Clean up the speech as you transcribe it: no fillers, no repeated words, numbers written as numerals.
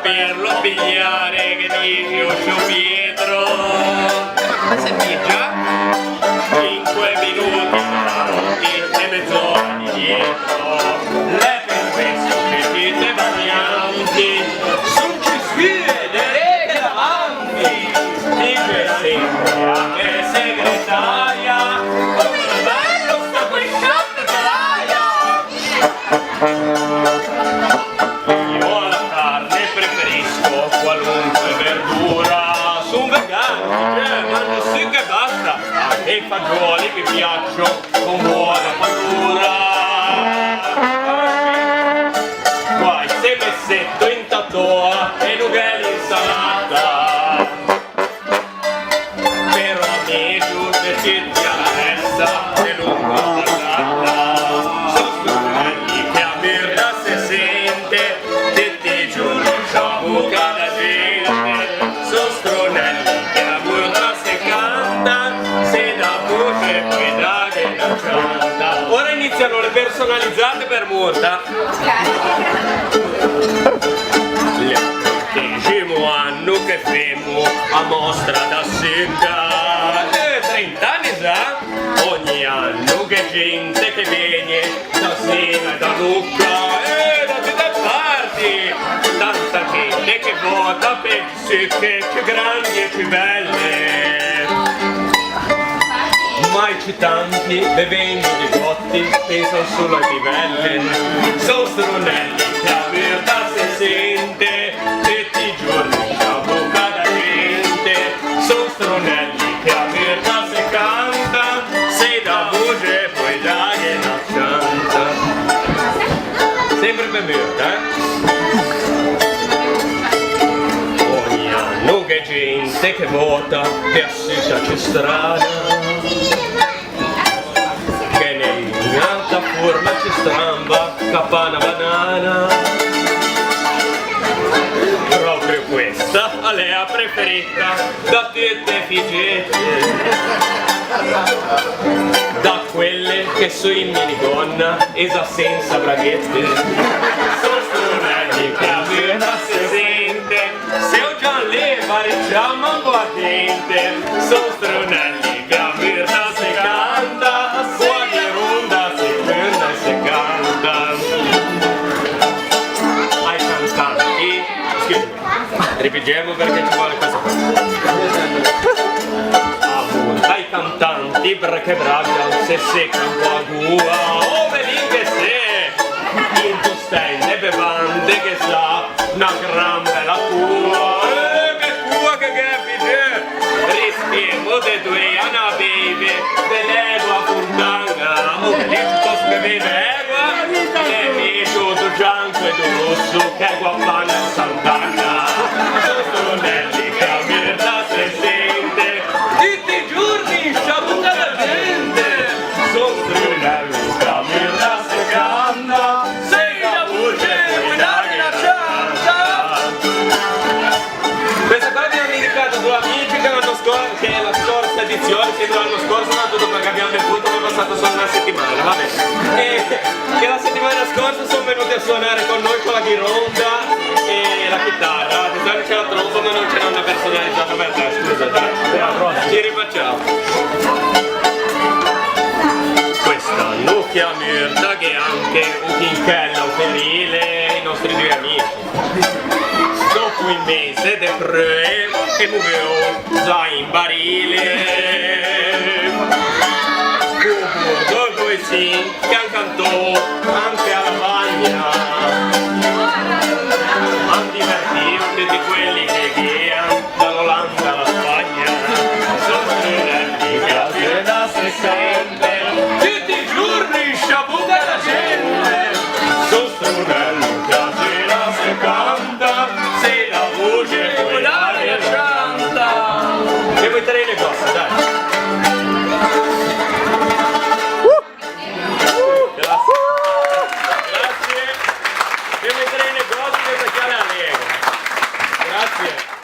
saperlo pigliare che dici Oscio Pietro. Se piggia 5 minuti avanti e mezz'ora di dietro, le penso che siete varianti, son ci sfide che davanti, dice sempre a me segretaria, come bello sta quel shot io alla carne preferisco qualunque verdura, son vegano, mangio secca e basta, anche i fagioli mi piacciono con buona padura. Qua il semessetto in tatoa e nughelli insalata, però a me giù per citti alla messa e lungo andata. Sono strumenti che a merda se sente, detti giù diciamo cada gente. Sono stronelli che a merda se canta, se da voce poi da che non canta. Ora iniziano le personalizzate per Murta. L'ultimo anno che femo a mostra da secca, 30 anni già, ogni anno che gente che viene da Siena e da Lucca e da tutte le parti, tanta gente che vota per secche, più grandi e più belle. Mai ci tanti, bevendo di botti, pensano solo ai livelli. Sono stronelli che a merda si sente, tutti i giorni la bocca da gente. Sono stronelli che a merda si canta, se da voce poi dai una chanta. Sempre per merda, Ogni anno che gente che vota, che assista c'è strada, che nell'alta forma ci stramba capana banana. Proprio questa è la preferita da tutte figette, da quelle che sono in minigonna e già senza braghette. Sono strumenti che a vita si sente, se ho già le varecciamo un po' a gente. Sono strumenti che a vita si canta, qualche ronda si prende e si canta. Ai cantanti, ripetiamo perché ci vuole questa cosa. Ai cantanti perché braglia se secca un po' a gua, oh vedi che se in tu stende bevande che sa una gran bella cua, che cua che capisce, rischiamo de due a una baby dell'egua fontana, oh vedi tutto beveve egua e mi tutto gianco e rosso che egua panna sant'anna. Sono stronelli che a merda se sente, tutti i giorni sciabuca la gente. Sono stronelli che a merda se canta, se la voce puoi dare la chanta. Questa qua abbiamo dedicato a due amici che l'anno scorso, che è la scorsa edizione, che l'anno scorso ma tutto perché abbiamo bevuto, ma è passato solo una settimana, vabbè. E che la settimana scorsa sono venuti a suonare con noi con la ghironda e la chitarra. Di solito c'è la tromba ma non c'era una personalizzata per te, scusa, dai. Ci rifacciamo. Quest'anno che a merda che anche un chinchello ferile i nostri due amici. Dopo un mese de pre che muovevo già in barile. Dopo il sì che han cantò anche alla bagna. Han divertito tutti quelli che viene dall'Olanda alla Spagna. Sono studenti che la sera si sente, tutti i giorni sciabuca la gente. Sono studenti che la sera si canta, se la voce puoi dare la chanta. E vuoi tre le cose, dai. Grazie. Devo vedere i negozi perché la Lega. Grazie.